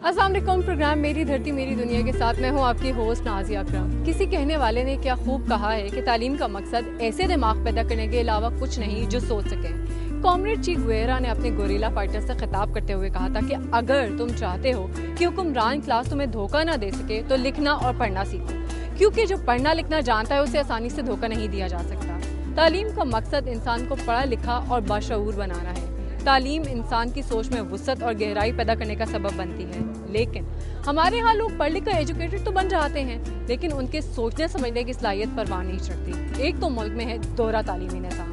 السلام علیکم. پروگرام میری دھرتی میری دنیا کے ساتھ میں ہوں آپ کی ہوسٹ نازیہ اکرم. کسی کہنے والے نے کیا خوب کہا ہے کہ تعلیم کا مقصد ایسے دماغ پیدا کرنے کے علاوہ کچھ نہیں جو سوچ سکیں. کامریڈ چی گویرا نے اپنے گوریلا فائٹر سے خطاب کرتے ہوئے کہا تھا کہ اگر تم چاہتے ہو کہ حکمران کلاس تمہیں دھوکہ نہ دے سکے تو لکھنا اور پڑھنا سیکھو, کیونکہ جو پڑھنا لکھنا جانتا ہے اسے آسانی سے دھوکہ نہیں دیا جا سکتا. تعلیم کا مقصد انسان کو پڑھا لکھا اور باشعور بنانا ہے. تعلیم انسان کی سوچ میں وسعت اور گہرائی پیدا کرنے کا سبب بنتی ہے. لیکن ہمارے ہاں لوگ پڑھ لکھ کر ایجوکیٹڈ تو بن جاتے ہیں, لیکن ان کے سوچنے سمجھنے کی صلاحیت پرواہ نہیں چڑھتی. ایک تو ملک میں ہے دوہرا تعلیمی نظام,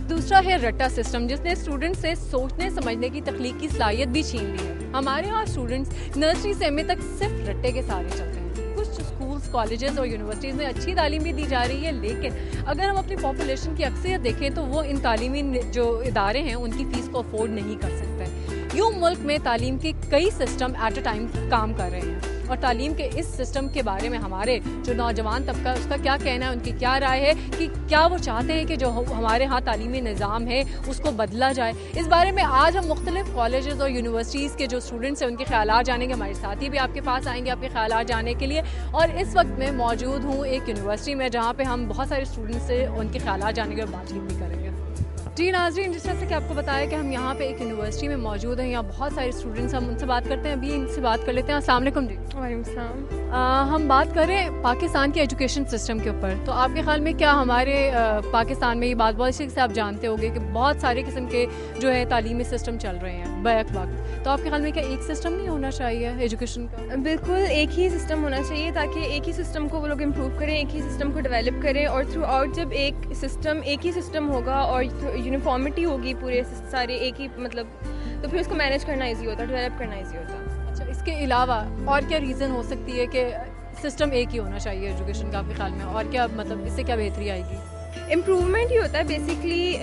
دوسرا ہے رٹا سسٹم جس نے اسٹوڈنٹ سے سوچنے سمجھنے کی تخلیقی صلاحیت بھی چھین لی ہے. ہمارے ہاں اسٹوڈنٹس نرسری سے ایم اے تک صرف رٹے کے سہارے چلتے ہیں. کچھ اسکولس, کالجز اور یونیورسٹیز میں اچھی تعلیم بھی دی جا رہی ہے, لیکن اگر ہم اپنی پاپولیشن کی اکثریت دیکھیں تو وہ ان تعلیمی جو ادارے ہیں ان کی فیس کو افورڈ نہیں کر سکتے. یوں ملک میں تعلیم کے کئی سسٹم ایٹ اے ٹائم کام کر رہے ہیں, اور تعلیم کے اس سسٹم کے بارے میں ہمارے جو نوجوان طبقہ اس کا کیا کہنا ہے, ان کی کیا رائے ہے کہ کیا وہ چاہتے ہیں کہ جو ہمارے ہاں تعلیمی نظام ہے اس کو بدلا جائے. اس بارے میں آج ہم مختلف کالجز اور یونیورسٹیز کے جو اسٹوڈنٹس ہیں ان کے خیالات جانیں گے. ہمارے ساتھی بھی آپ کے پاس آئیں گے آپ کے خیالات جاننے کے لیے, اور اس وقت میں موجود ہوں ایک یونیورسٹی میں جہاں پہ ہم بہت سارے اسٹوڈنٹس سے ان کے خیالات جانیں گے اور بات چیت بھی کریں گے. جی ناظرین, جس طرح سے کہ آپ کو بتایا کہ ہم یہاں پہ ایک یونیورسٹی میں موجود ہیں, یہاں بہت سارے اسٹوڈنٹس, ہم ان سے بات کرتے ہیں. ابھی ان سے بات کر لیتے ہیں. السلام علیکم. جی وعلیکم السلام. ہم بات کریں پاکستان کے ایجوکیشن سسٹم کے اوپر, تو آپ کے خیال میں کیا ہمارے پاکستان میں یہ بات بہت اسی سے آپ جانتے ہوگے کہ بہت سارے قسم کے جو ہے تعلیمی سسٹم چل رہے ہیں بیک وقت, تو آپ کے خیال میں کیا ایک سسٹم نہیں ہونا چاہیے ایجوکیشن کا؟ بالکل ایک ہی سسٹم ہونا چاہیے تاکہ ایک ہی سسٹم کو وہ لوگ امپروو کریں, ایک ہی سسٹم کو ڈیولپ کریں, اور تھرو آؤٹ جب ایک ہی سسٹم ہوگا اور یونیفارمٹی ہوگی پورے سارے ایک ہی مطلب, تو پھر اس کو مینیج کرنا ایزی ہوتا ہے, ڈیولپ کرنا ایزی ہوتا ہے. اچھا, اس کے علاوہ اور کیا ریزن ہو سکتی ہے کہ سسٹم ایک ہی ہونا چاہیے ایجوکیشن کا آپ کے خیال میں, اور کیا مطلب اس سے کیا بہتری آئے گی؟ امپروومنٹ ہی ہوتا ہے بیسکلی.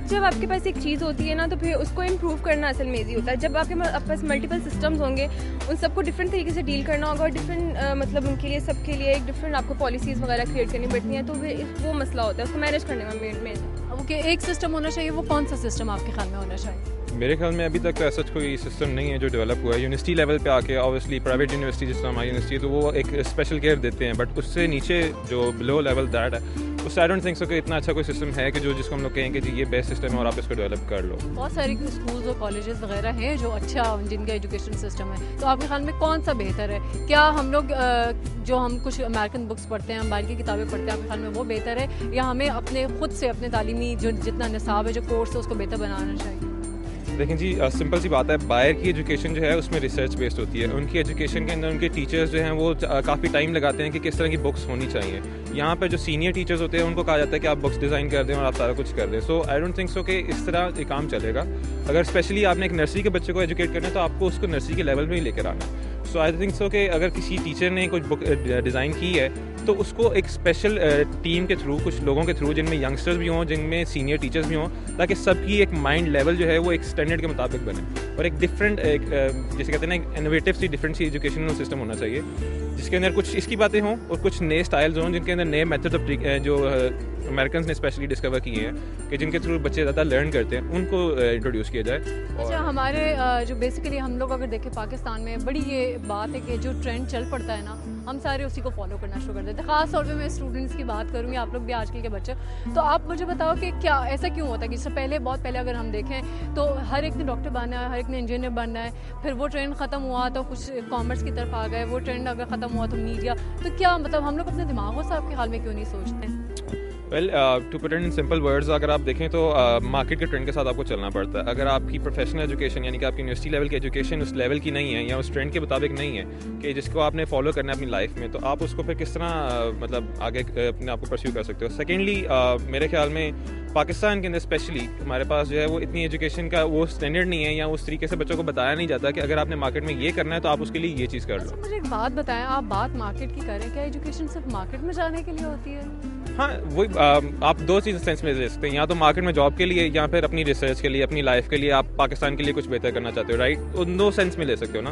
جب آپ کے پاس ایک چیز ہوتی ہے نا تو پھر اس کو امپروو کرنا اصل میں ایزی ہوتا ہے. جب آپ کے پاس ملٹیپل سسٹمز ہوں گے, ان سب کو ڈفرینٹ طریقے سے ڈیل کرنا ہوگا, اور ڈفرینٹ مطلب ان کے لیے سب کے لیے ایک ڈفرینٹ آپ کو پالیسیز وغیرہ کریٹ کرنی پڑتی ہیں, تو وہ مسئلہ ہوتا ہے اس کو مینیج کرنے میں. اوکے, ایک سسٹم ہونا چاہیے, وہ کون سا سسٹم آپ کے خیال میں ہونا چاہیے؟ میرے خیال میں ابھی تک ایسا کوئی سسٹم نہیں ہے جو ڈیولپ ہوا ہے. یونیورسٹی لیول پہ آ کے اوبیسلی پرائیویٹ یونیورسٹی جس طرح ہماری یونیورسٹی تو وہ ایک اسپیشل کیئر دیتے ہیں, بٹ اس سے نیچے جو بلو لیول دیٹ ہے اس سے آئی ڈونٹ تھنک سو کہ اتنا اچھا کوئی سسٹم ہے کہ جس کو ہم لوگ کہیں کہ جی یہ بیسٹ سسٹم ہے اور آپ اس کو ڈیولپ کر لو. بہت سارے اسکولز اور کالجز وغیرہ ہیں جو اچھا جن کا ایجوکیشن سسٹم ہے, تو آپ کے خیال میں کون سا بہتر ہے؟ کیا ہم لوگ جو ہم کچھ امریکن بکس پڑھتے ہیں, ہم باہر کی کتابیں پڑھتے ہیں, آپ کے خیال میں وہ بہتر ہے, یا ہمیں اپنے خود سے اپنے تعلیمی جو جتنا نصاب ہے جو کورس ہے اس کو بہتر بنانا چاہیے؟ دیکھیں جی, سمپل سی بات ہے, باہر کی ایجوکیشن جو ہے اس میں ریسرچ بیسڈ ہوتی ہے. ان کی ایجوکیشن کے اندر ان کے ٹیچرز جو ہیں وہ کافی ٹائم لگاتے ہیں کہ کس طرح کی بکس ہونی چاہیے. یہاں پہ جو سینئر ٹیچرز ہوتے ہیں ان کو کہا جاتا ہے کہ آپ بکس ڈیزائن کر دیں اور آپ سارا کچھ کر دیں. سو آئی ڈونٹ تھنک سو کہ اس طرح یہ کام چلے گا. اگر اسپیشلی آپ نے ایک نرسری کے بچے کو ایجوکیٹ کرنا ہے تو آپ کو اس کو نرسری کے لیول میں ہی لے کر آنا ہے. سو آئی تھنک سو کہ اگر کسی ٹیچر نے کوئی بک ڈیزائن کی ہے تو اس کو ایک اسپیشل ٹیم کے تھرو, کچھ لوگوں کے تھرو جن میں ینگسٹرز بھی ہوں, جن میں سینئر ٹیچرز بھی ہوں, تاکہ سب کی ایک مائنڈ لیول جو ہے وہ ایک اسٹینڈرڈ کے مطابق بنے, اور ایک ڈفرینٹ ایک جیسے کہتے ہیں نا انوویٹیو سی ڈفرینٹ سی ایجوکیشنل سسٹم ہونا چاہیے جس کے اندر کچھ اس کی باتیں ہوں اور کچھ نئے اسٹائلز ہوں جن کے اندر نئے میتھڈ آف جو امریکنس نے اسپیشلی ڈسکور کیے ہیں کہ جن کے تھرو بچے زیادہ لرن کرتے ہیں, ان کو انٹروڈیوس کیا جائے. اچھا, ہمارے جو بیسیکلی ہم لوگ اگر دیکھیں پاکستان میں بڑی یہ بات ہے کہ جو ٹرینڈ چل پڑتا ہے نا ہم سارے اسی کو فالو کرنا شروع کر دیتے ہیں. خاص طور پہ میں اسٹوڈنٹس کی بات کروں گی, آپ لوگ بھی آج کل کے بچے, تو آپ مجھے بتاؤ کہ کیا ایسا کیوں ہوتا ہے کہ اس سے بہت پہلے اگر ہم دیکھیں تو ہر ایک نے ڈاکٹر بننا ہے, ہر ایک نے انجینئر بننا ہے, پھر وہ ٹرینڈ ختم ہوا تو کچھ کامرس کی طرف آ گئے, وہ ٹرینڈ اگر ختم ہوا تو میڈیا, تو کیا مطلب ہم لوگ اپنے دماغوں سے آپ کے خیال میں کیوں نہیں سوچتے ہیں؟ Well to put in simple words, اگر آپ دیکھیں تو مارکیٹ کے ٹرینڈ کے ساتھ آپ کو چلنا پڑتا ہے. اگر آپ کی پروفیشنل ایجوکیشن یعنی کہ آپ کی یونیورسٹی لیول کی ایجوکیشن اس لیول کی نہیں ہے یا اس ٹرینڈ کے مطابق نہیں ہے کہ جس کو آپ نے فالو کرنا ہے اپنی لائف میں, تو آپ اس کو پھر کس طرح مطلب آگے اپنے آپ کو پرسیو کر سکتے ہو. سیکنڈلی میرے خیال میں پاکستان کے اندر اسپیشلی ہمارے پاس جو ہے وہ اتنی ایجوکیشن کا وہ اسٹینڈرڈ نہیں ہے, یا اس طریقے سے بچوں کو بتایا نہیں جاتا کہ اگر آپ نے مارکیٹ میں یہ کرنا ہے تو آپ اس کے لیے یہ چیز کر لو. مجھے ایک بات بتائیں, آپ بات مارکیٹ کی کریں, کیا ایجوکیشن صرف مارکیٹ میں جانے کے لیے ہوتی ہے؟ ہاں, وہی آپ دو چیز سینس میں لے سکتے ہیں, یا تو مارکیٹ میں جاب کے لیے یا پھر اپنی ریسرچ کے لیے, اپنی لائف کے لیے آپ پاکستان کے لیے کچھ بہتر کرنا چاہتے ہو, رائٹ, ان دو سینس میں لے سکتے ہو نا.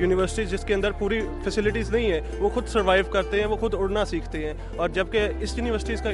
یونیورسٹیز جس کے اندر پوری فیسلٹیز نہیں ہے, وہ خود سروائیو کرتے ہیں, وہ خود اڑنا سیکھتے ہیں. اور جبکہ اس یونیورسٹیز کا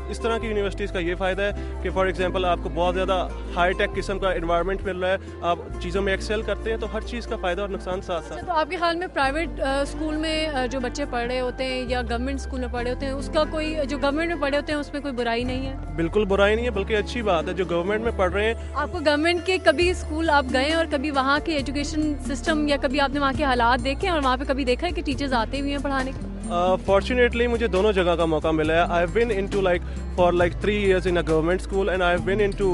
اس طرح کی یونیورسٹیز کا یہ فائدہ ہے کہ فار ایگزامپل آپ کو بہت زیادہ ہائی ٹیک قسم کا انوائرمنٹ مل رہا ہے, آپ چیزوں میں ایکسیل کرتے ہیں, تو ہر چیز کا فائدہ اور نقصان ساتھ ساتھ. تو آپ کے خیال میں پرائیویٹ اسکول میں جو بچے پڑھ رہے ہوتے ہیں یا گورنمنٹ اسکول میں پڑھے ہوتے ہیں, اس کا کوئی جو گورنمنٹ میں پڑھے ہوتے ہیں اس میں کوئی برائی نہیں ہے؟ بالکل برائی نہیں ہے, بلکہ اچھی بات ہے. جو گورنمنٹ میں پڑھ رہے ہیں, آپ کو گورنمنٹ کے کبھی اسکول آپ گئے اور کبھی وہاں کے ایجوکیشن سسٹم یا کبھی آپ نے وہاں کے حالات دیکھے اور وہاں پہ کبھی دیکھا ہے کہ ٹیچرز آتے ہوئے ہیں پڑھانے کے؟ فارچونیٹلی مجھے دونوں جگہ کا موقع ملا ہے. I have been into like for like 3 years in a government school and I have been into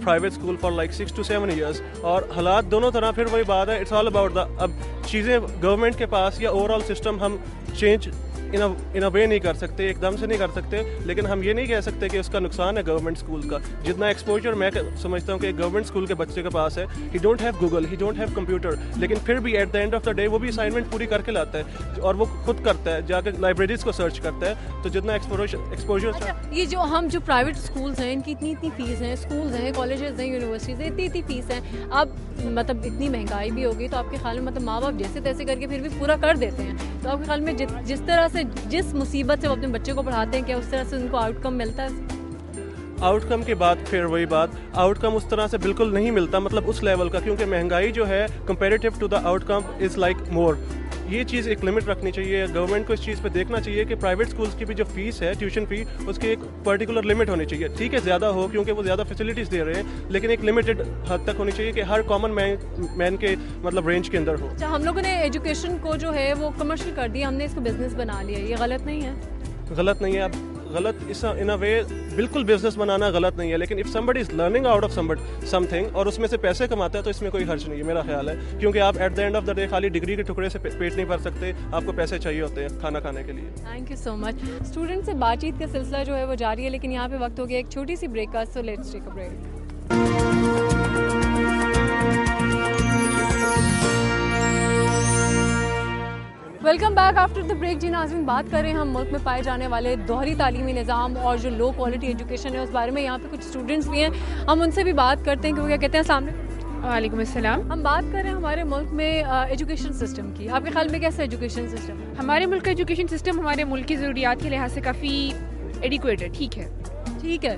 private school for like 6 to 7 years. اور حالات دونوں طرح, پھر وہی بات ہے, it's all about the اب چیزیں گورنمنٹ کے پاس یا اوور آل سسٹم ہم چینج ان اے وے نہیں کر سکتے, ایک دم سے نہیں کر سکتے, لیکن ہم یہ نہیں کہہ سکتے کہ اس کا نقصان ہے گورنمنٹ اسکول کا. جتنا ایکسپوجر میں سمجھتا ہوں کہ گورنمنٹ اسکول کے بچے کے پاس ہے, he don't have Google, he don't have computer, لیکن پھر بھی at the end of the day وہ بھی اسائنمنٹ پوری کر کے لاتا ہے اور وہ خود کرتا ہے, جا کے لائبریریز کو سرچ کرتا ہے. تو جتنا ایکسپوجر یہ جو ہم جو پرائیویٹ اسکولس ہیں ان کی اتنی فیس ہیں, اسکولز ہیں, کالجز ہیں, یونیورسٹیز ہیں, اتنی فیس ہیں. اب مطلب اتنی مہنگائی بھی ہوگی تو آپ کے خیال میں مطلب ماں باپ جیسے تیسے کر کے پھر بھی پورا کر دیتے ہیں, تو آپ کے خیال میں جس طرح سے جس مصیبت سے وہ اپنے بچے کو پڑھاتے ہیں, کیا اس طرح سے ان کو آؤٹ کم ملتا ہے؟ آؤٹ کم کی بات, پھر وہی بات, آؤٹ کم اس طرح سے بالکل نہیں ملتا, مطلب اس لیول کا, کیونکہ مہنگائی جو ہے comparative to the outcome is like more. یہ چیز ایک لمٹ رکھنی چاہیے, گورنمنٹ کو اس چیز پہ دیکھنا چاہیے کہ پرائیویٹ اسکولس کی بھی جو فیس ہے, ٹیوشن فی, اس کی ایک پرٹیکولر لمٹ ہونی چاہیے. ٹھیک ہے زیادہ ہو کیونکہ وہ زیادہ فیسلٹیز دے رہے ہیں, لیکن ایک لمیٹڈ حد تک ہونی چاہیے کہ ہر کامن مین کے مطلب رینج کے اندر ہو. اچھا, ہم لوگوں نے ایجوکیشن کو جو ہے وہ کمرشل کر دیا, ہم نے اس کو بزنس بنا لیا, یہ غلط نہیں ہے؟ غلط نہیں ہے. اب غلط اس ان اے وے بالکل بزنس بنانا غلط نہیں ہے, لیکن if somebody is learning out of something اور اس میں سے پیسے کماتا ہے تو اس میں کوئی حرج نہیں ہے میرا خیال ہے, کیونکہ آپ at the end of the day خالی ڈگری کے ٹکڑے سے پیٹ نہیں بھر سکتے, آپ کو پیسے چاہیے ہوتے ہیں کھانا کھانے کے لیے. Thank you so much. Student سے بات چیت کا سلسلہ جو ہے وہ جاری ہے, لیکن یہاں پہ وقت ہو گیا ایک چھوٹی سی بریک کا, so let's take a break. Welcome back after the break. جی ناظرین, بات کریں ہم ملک میں پائے جانے والے دوہری تعلیمی نظام اور جو لو کوالٹی ایجوکیشن ہے اس بارے میں. یہاں پہ کچھ اسٹوڈنٹس بھی ہیں, ہم ان سے بھی بات کرتے ہیں کہ وہ کیا کہتے ہیں. السلام علیکم. وعلیکم السلام. ہم بات کر رہے ہیں ہمارے ملک میں ایجوکیشن سسٹم کی. آپ کے خیال میں کیسا ایجوکیشن سسٹم ہے؟ ہمارے ملک کا ایجوکیشن سسٹم ہمارے ملک کی ضروریات کے لحاظ سے کافی ایڈیکویٹ ہے, ٹھیک ہے.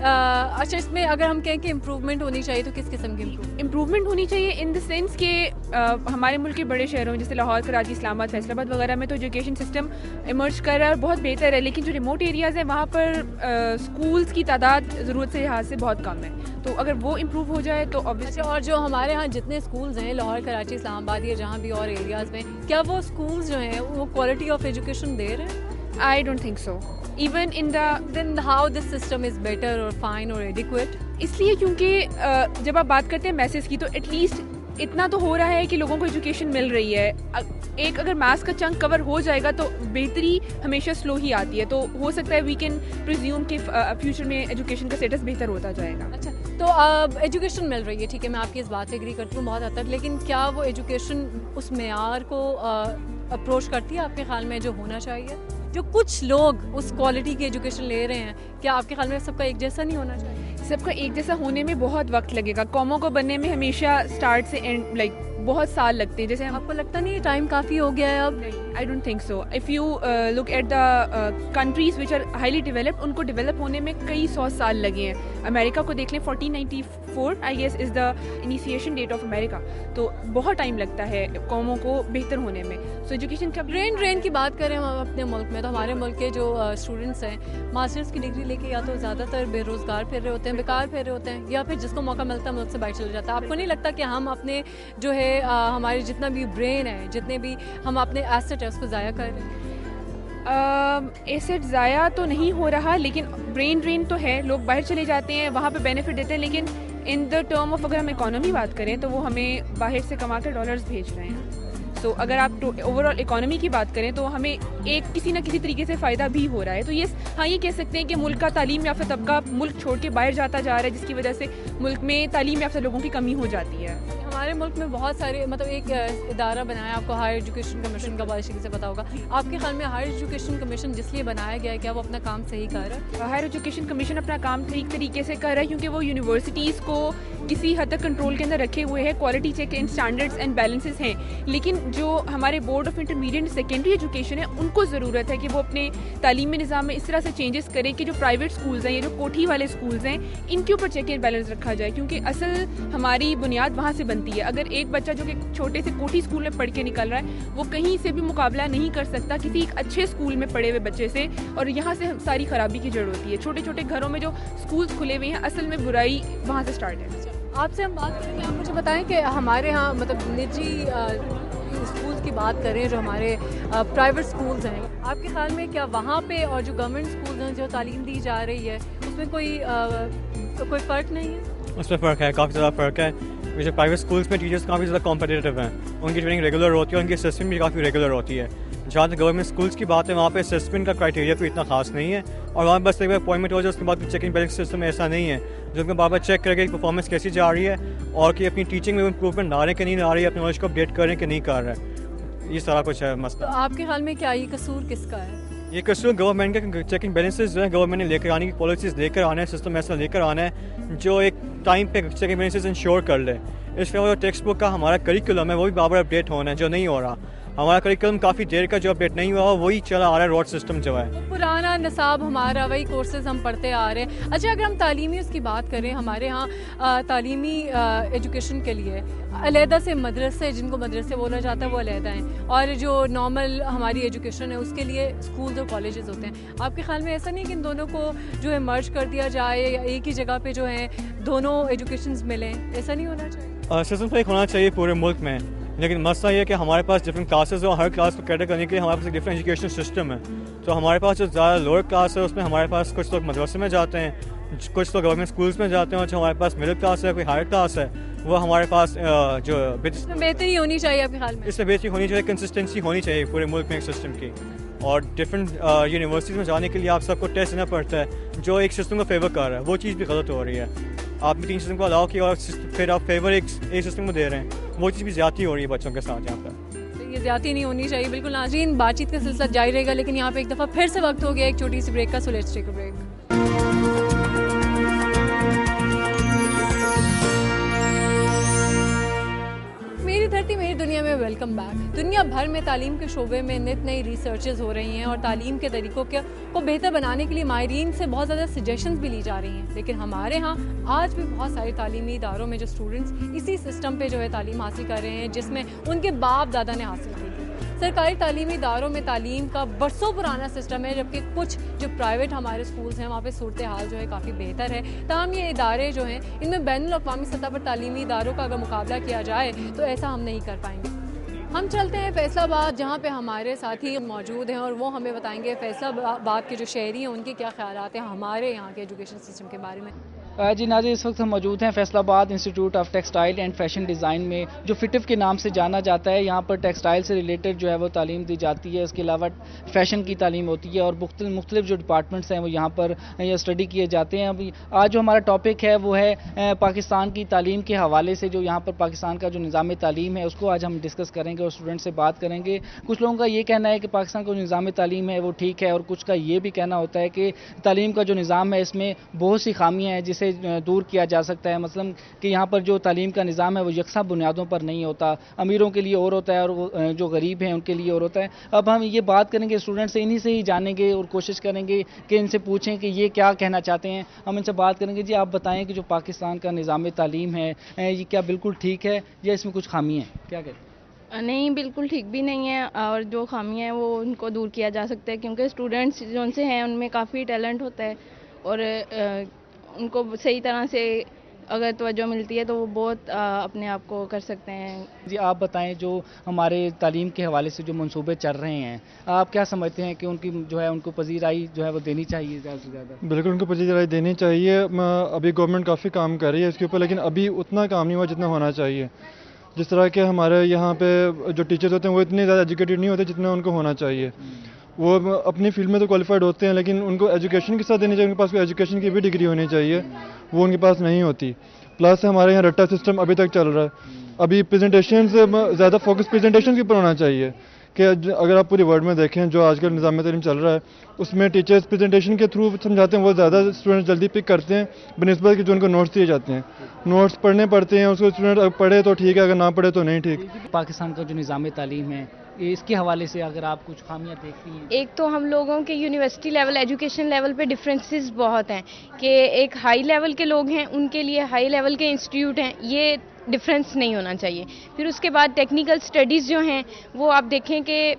اچھا, اس میں اگر ہم کہیں کہ امپروومنٹ ہونی چاہیے تو کس قسم کی امپروومنٹ ہونی چاہیے ان دا سینس کہ ہمارے ملک کے بڑے شہروں جیسے لاہور, کراچی, اسلام آباد, فیصل آباد وغیرہ میں تو ایجوکیشن سسٹم ایمرج کر رہا ہے اور بہت بہتر ہے, لیکن جو ریموٹ ایریاز ہیں وہاں پر اسکولس کی تعداد ضرورت سے لحاظ سے بہت کم ہے, تو اگر وہ امپروو ہو جائے تو اچھا. اور جو ہمارے ہاں جتنے اسکولز ہیں لاہور, کراچی, اسلام آباد یا جہاں بھی اور ایریاز میں, کیا وہ اسکولز جو ہیں وہ کوالٹی آف ایجوکیشن دے رہے ہیں؟ I don't think so. Even in the then how this system is better or fine or adequate? اس لیے کیونکہ جب آپ بات کرتے ہیں میسز کی تو ایٹ لیسٹ اتنا تو ہو رہا ہے کہ لوگوں کو ایجوکیشن مل رہی ہے. ایک اگر میتھس کا چنک کور ہو جائے گا تو بہتری ہمیشہ سلو ہی آتی ہے, تو ہو سکتا ہے وی کین پریزیوم کہ فیوچر میں ایجوکیشن کا اسٹیٹس بہتر ہوتا جائے گا. اچھا, تو ایجوکیشن مل رہی ہے, ٹھیک ہے, میں آپ کی اس بات سے ایگری کرتی ہوں بہت حد تک, لیکن کیا وہ ایجوکیشن اس معیار کو اپروچ کرتی ہے آپ کے خیال میں جو ہونا چاہیے؟ جو کچھ لوگ اس کوالٹی کی ایجوکیشن لے رہے ہیں, کیا آپ کے خیال میں سب کا ایک جیسا نہیں ہونا چاہیے؟ سب کا ایک جیسا ہونے میں بہت وقت لگے گا. قوموں کو بننے میں ہمیشہ اسٹارٹ سے اینڈ لائک بہت سال لگتے ہیں. جیسے آپ کو لگتا نہیں ٹائم کافی ہو گیا ہے اب؟ I don't think so. If you look at the countries which are highly developed, ان کو ڈیولپ ہونے میں کئی 100 سال لگے ہیں. امریکہ کو دیکھ لیں, 1494 I guess is the initiation date of America, تو بہت ٹائم لگتا ہے قوموں کو بہتر ہونے میں. سو ایجوکیشن کا ڈرین کی بات کریں ہم اپنے ملک میں, تو ہمارے ملک کے جو اسٹوڈنٹس ہیں ماسٹرس کی ڈگری لے کے یا تو زیادہ تر بے روزگار پھر رہے ہوتے ہیں, بیکار پھر رہے ہوتے ہیں, یا پھر جس کو موقع ملتا ہے ملک سے باہر چلا جاتا ہے. آپ کو نہیں لگتا کہ ہم اپنے جو ہے ہمارے جتنا بھی برین ہے, جتنے بھی ہم اپنے ایسٹ ہے اس کو ضائع کر رہے ہیں؟ ایسٹ ضائع تو نہیں ہو رہا, لیکن برین ڈرین تو ہے. لوگ باہر چلے جاتے ہیں, وہاں پہ بینیفٹ دیتے ہیں, لیکن ان دا ٹرم آف اگر ہم اکانومی بات کریں تو وہ ہمیں باہر سے کما کر ڈالرز بھیج رہے ہیں. تو اگر آپ اوور آل اکانومی کی بات کریں تو ہمیں ایک کسی نہ کسی طریقے سے فائدہ بھی ہو رہا ہے. تو یہ کہہ سکتے ہیں کہ ملک کا تعلیم یافتہ طبقہ ملک چھوڑ کے باہر جاتا جا رہا ہے, جس کی وجہ سے ملک میں تعلیم یافتہ لوگوں کی کمی ہو جاتی ہے. ہمارے ملک میں بہت سارے مطلب ایک ادارہ بنایا آپ کو ہائر ایجوکیشن کمیشن کا بارشی سے پتا ہوگا. آپ کے خیال میں ہائر ایجوکیشن کمیشن جس لیے بنایا گیا ہے کیا وہ اپنا کام صحیح کر رہا ہے؟ ہائر ایجوکیشن کمیشن اپنا کام ٹھیک طریقے سے کر رہا ہے کیونکہ وہ یونیورسٹیز کو کسی حد تک کنٹرول کے اندر رکھے ہوئے ہیں. Quality check and standards and balances ہیں, لیکن جو ہمارے board of intermediate secondary education ہے ان کو ضرورت ہے کہ وہ اپنے تعلیمی نظام میں اس طرح سے چینجز کریں کہ جو پرائیویٹ اسکولز ہیں یا جو کوٹھی والے اسکولز ہیں ان کے اوپر چیک اینڈ بیلنس رکھا جائے, کیونکہ اصل ہماری بنیاد وہاں سے بنتی ہے. اگر ایک بچہ جو کہ چھوٹے سے کوٹھی اسکول میں پڑھ کے نکل رہا ہے وہ کہیں سے بھی مقابلہ نہیں کر سکتا کسی ایک اچھے اسکول میں پڑھے ہوئے بچے سے, اور یہاں سے ساری خرابی کی جڑ ہوتی ہے. چھوٹے چھوٹے گھروں میں جو اسکولس کھلے ہوئے ہیں اصل میں برائی وہاں سے اسٹارٹ ہے. آپ سے ہم بات کریں گے, آپ مجھے بتائیں کہ ہمارے ہاں مطلب نجی اسکولس کی بات کریں جو ہمارے پرائیویٹ اسکولز ہیں, آپ کے خیال میں کیا وہاں پہ اور جو گورنمنٹ اسکولز ہیں جو تعلیم دی جا رہی ہے اس میں کوئی فرق نہیں ہے؟ اس میں فرق ہے, کافی زیادہ فرق ہے. جیسے پرائیویٹ اسکولس میں ٹیچرس کافی زیادہ کمپٹیٹیو ہیں, ان کی ٹریننگ ریگولر ہوتی ہے, ان کی اسسمنٹ بھی کافی ریگولر ہوتی ہے. جہاں تک گورنمنٹ اسکولس کی بات ہے وہاں پہ اسسمنٹ کا کرائٹیریا کوئی اتنا خاص نہیں ہے, اور وہاں بس ایک بار اپوائنٹمنٹ ہو جائے اس کے بعد چیکنگ بیلنس سسٹم ایسا نہیں ہے جو ان کو بار بار چیک کرے کہ پرفارمنس کیسی جا رہی ہے اور کہ اپنی ٹیچنگ میں امپروومنٹ لا رہے ہیں کہ نہیں لا رہی ہے, اپنے نالج کو اپڈیٹ کر رہے ہیں کہ نہیں کر رہے ہیں. یہ سارا کچھ ہے مسئلہ. تو آپ کے خیال میں کیا یہ قصور کس کا ہے؟ یہ قصور گورنمنٹ کے چیکنگ بیلنسز جو ہے گورنمنٹ نے لے کر آنے کی پالیسیز لے کر آنا ہے, سسٹم ایسا لے کر آنا ہے جو ایک ٹائم پہ چیکنگ بیلنسز انشور کر لے. اس کے علاوہ ٹیکسٹ بک کا ہمارا کریکولم ہے وہ بھی بار اپڈیٹ ہونا ہے جو نہیں ہو رہا. ہمارا کریکولم کافی دیر کا جو اپڈیٹ نہیں ہوا وہی چلا آ رہا ہے, روڈ سسٹم جو ہے پرانا نصاب ہمارا, وہی کورسز ہم پڑھتے آ رہے ہیں. اچھا اگر ہم تعلیمی اس کی بات کریں, ہمارے ہاں تعلیمی ایجوکیشن کے لیے علیحدہ سے مدرسے, جن کو مدرسے بولا جاتا ہے وہ علیحدہ ہیں, اور جو نارمل ہماری ایجوکیشن ہے اس کے لیے اسکولز اور کالجز ہوتے ہیں. آپ کے خیال میں ایسا نہیں کہ ان دونوں کو جو ہے مرج کر دیا جائے یا ایک ہی جگہ پہ جو ہے دونوں ایجوکیشنز ملیں, ایسا نہیں ہونا چاہیے؟ سسٹم تو ایک ہونا چاہیے پورے ملک میں, لیکن مسئلہ یہ ہے کہ ہمارے پاس ڈفرینٹ کلاسز ہو, ہر کلاس کو کیٹر کرنے کے لیے ہمارے پاس ایک ڈفرینٹ ایجوکیشن سسٹم ہے. تو ہمارے پاس جو زیادہ لوور کلاس ہے اس میں ہمارے پاس کچھ لوگ مدرسے میں جاتے ہیں, کچھ لوگ گورنمنٹ اسکولس میں جاتے ہیں, اور جو ہمارے پاس مڈل کلاس ہے, کوئی ہائر کلاس ہے, وہ ہمارے پاس جو بہتری ہونی چاہیے آپ کے خیال میں؟ اس میں بہتری ہونی چاہیے, کنسسٹنسی ہونی چاہیے پورے ملک میں ایک سسٹم کی. اور ڈفرینٹ یونیورسٹیز میں جانے کے لیے آپ سب کو ٹیسٹ دینا پڑتا ہے جو ایک سسٹم کو فیور کر رہا ہے, وہ چیز بھی غلط ہو رہی ہے. آپ نے 3 سسٹم کو الاؤ کیا اور پھر آپ فیور ایک سسٹم کو دے رہے ہیں, وہ چیز بھی زیادتی ہو رہی ہے بچوں کے ساتھ یہاں پر. یہ زیادتی نہیں ہونی چاہیے. بالکل ناظرین, بات چیت کا سلسلہ جاری رہے گا, لیکن یہاں پہ ایک دفعہ پھر سے وقت ہو گیا ایک چھوٹی سی بریک کا. So let's take a break. میری دھرتی میری دنیا میں ویلکم بیک. دنیا بھر میں تعلیم کے شعبے میں نت نئی ریسرچز ہو رہی ہیں اور تعلیم کے طریقوں کو بہتر بنانے کے لیے ماہرین سے بہت زیادہ سجیشنز بھی لی جا رہی ہیں. لیکن ہمارے ہاں آج بھی بہت سارے تعلیمی اداروں میں جو اسٹوڈنٹس اسی سسٹم پہ جو ہے تعلیم حاصل کر رہے ہیں جس میں ان کے باپ دادا نے حاصل کی تھی. سرکاری تعلیمی اداروں میں تعلیم کا برسوں پرانا سسٹم ہے, جبکہ کچھ جو پرائیویٹ ہمارے اسکولز ہیں وہاں پہ صورتحال جو ہے کافی بہتر ہے. تاہم یہ ادارے جو ہیں ان میں بین الاقوامی سطح پر تعلیمی اداروں کا اگر مقابلہ کیا جائے تو ایسا ہم نہیں کر پائیں گے. ہم چلتے ہیں فیصل آباد, جہاں پہ ہمارے ساتھی موجود ہیں اور وہ ہمیں بتائیں گے فیصل آباد کے جو شہری ہیں ان کے کیا خیالات ہیں ہمارے یہاں کے ایجوکیشن سسٹم کے بارے میں. جی ناظرین, اس وقت ہم موجود ہیں فیصل آباد institute of textile and fashion design میں, جو فٹف کے نام سے جانا جاتا ہے. یہاں پر ٹیکسٹائل سے ریلیٹڈ جو ہے وہ تعلیم دی جاتی ہے, اس کے علاوہ فیشن کی تعلیم ہوتی ہے, اور مختلف جو ڈپارٹمنٹس ہیں وہ یہاں پر اسٹڈی کیے جاتے ہیں. ابھی آج جو ہمارا ٹاپک ہے وہ ہے پاکستان کی تعلیم کے حوالے سے, جو یہاں پر پاکستان کا جو نظام تعلیم ہے اس کو آج ہم ڈسکس کریں گے اور اسٹوڈنٹ سے بات کریں گے. کچھ لوگوں کا یہ کہنا ہے کہ پاکستان کا جو نظام تعلیم ہے وہ ٹھیک ہے, اور کچھ کا یہ بھی کہنا ہوتا ہے کہ تعلیم کا جو نظام ہے اس میں بہت سی خامیاں ہیں جسے دور کیا جا سکتا ہے. مثلا کہ یہاں پر جو تعلیم کا نظام ہے وہ یکساں بنیادوں پر نہیں ہوتا, امیروں کے لیے اور ہوتا ہے اور جو غریب ہیں ان کے لیے اور ہوتا ہے. اب ہم یہ بات کریں گے اسٹوڈنٹ سے, انہی سے ہی جانیں گے اور کوشش کریں گے کہ ان سے پوچھیں کہ یہ کیا کہنا چاہتے ہیں. ہم ان سے بات کریں گے. جی آپ بتائیں کہ جو پاکستان کا نظام تعلیم ہے یہ کیا بالکل ٹھیک ہے یا اس میں کچھ خامی ہیں, کیا کہتے ہیں؟ نہیں, بالکل ٹھیک بھی نہیں ہے, اور جو خامیاں ہیں وہ ان کو دور کیا جا سکتا ہے, کیونکہ اسٹوڈنٹس جو ان سے ہیں ان میں کافی ٹیلنٹ ہوتا ہے, اور ان کو صحیح طرح سے اگر توجہ ملتی ہے تو وہ بہت اپنے آپ کو کر سکتے ہیں. جی آپ بتائیں, جو ہمارے تعلیم کے حوالے سے جو منصوبے چل رہے ہیں آپ کیا سمجھتے ہیں کہ ان کی جو ہے ان کو پذیرائی جو ہے وہ دینی چاہیے زیادہ سے زیادہ؟ بالکل ان کو پذیرائی دینی چاہیے. ابھی گورنمنٹ کافی کام کر رہی ہے اس کے اوپر, لیکن ابھی اتنا کام نہیں ہوا جتنا ہونا چاہیے. جس طرح کہ ہمارے یہاں پہ جو ٹیچرز ہوتے ہیں وہ اتنے زیادہ ایجوکیٹڈ نہیں ہوتے جتنا ان کو ہونا چاہیے. وہ اپنی فیلڈ میں تو کوالیفائڈ ہوتے ہیں, لیکن ان کو ایجوکیشن کے ساتھ دینی چاہیے, ان کے پاس کوئی ایجوکیشن کی بھی ڈگری ہونی چاہیے, وہ ان کے پاس نہیں ہوتی. پلس ہمارے یہاں رٹا سسٹم ابھی تک چل رہا ہے. ابھی پریزنٹیشن سے زیادہ فوکس پریزنٹیشن کے اوپر ہونا چاہیے کہ اگر آپ پوری ورلڈ میں دیکھیں جو آج کل نظام تعلیم چل رہا ہے اس میں ٹیچرز پریزنٹیشن کے تھرو سمجھاتے ہیں, وہ زیادہ اسٹوڈنٹ جلدی پک کرتے ہیں بنسبت کہ جو ان کو نوٹس دیے جاتے ہیں. نوٹس پڑھنے پڑتے ہیں, اس کو اسٹوڈنٹ پڑھے تو ٹھیک ہے, اگر نہ پڑھے تو نہیں ٹھیک. پاکستان کا جو نظام تعلیم ہے اس کے حوالے سے اگر آپ کچھ خامیاں دیکھتی ہیں؟ ایک تو ہم لوگوں کے یونیورسٹی لیول ایجوکیشن لیول پہ ڈفرینسز بہت ہیں کہ ایک ہائی لیول کے لوگ ہیں ان کے لیے ہائی لیول کے انسٹیٹیوٹ ہیں, یہ ڈفرینس نہیں ہونا چاہیے. پھر اس کے بعد ٹیکنیکل سٹڈیز جو ہیں وہ آپ دیکھیں کہ